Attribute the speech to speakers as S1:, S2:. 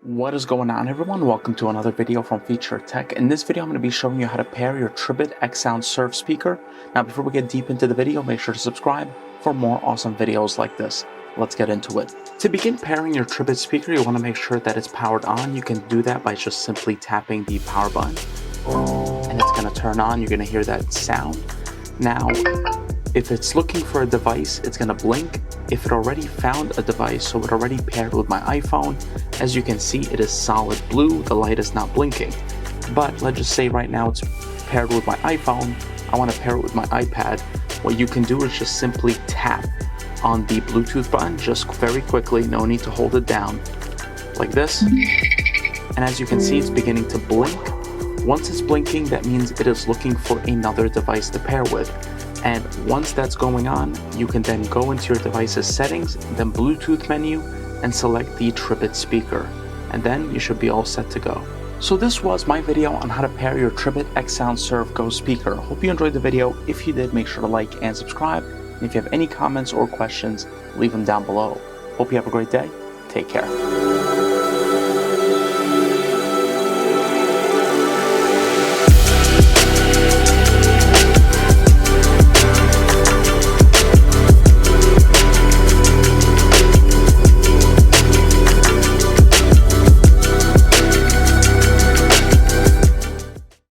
S1: What is going on, everyone? Welcome to another video from Feature Tech. In this video, I'm going to be showing you how to pair your Tribit XSound Surf speaker. Now, before we get deep into the video, make sure to subscribe for more awesome videos like this. Let's get into it. To begin pairing your Tribit speaker, you want to make sure that it's powered on. You can do that by just simply tapping the power button, and it's going to turn on. You're going to hear that sound. Now, if it's looking for a device, it's going to blink. If it already found a device, so it already paired with my iPhone, as you can see, it is solid blue. The light is not blinking. But let's just say right now it's paired with my iPhone. I want to pair it with my iPad. What you can do is just simply tap on the Bluetooth button, just very quickly. No need to hold it down, like this. And as you can see, it's beginning to blink. Once it's blinking, that means it is looking for another device to pair with. And once that's going on, you can then go into your device's settings, then Bluetooth menu, and select the Tribit speaker. And then you should be all set to go. So this was my video on how to pair your Tribit XSound Surf Go speaker. Hope you enjoyed the video. If you did, make sure to like and subscribe. And if you have any comments or questions, leave them down below. Hope you have a great day. Take care.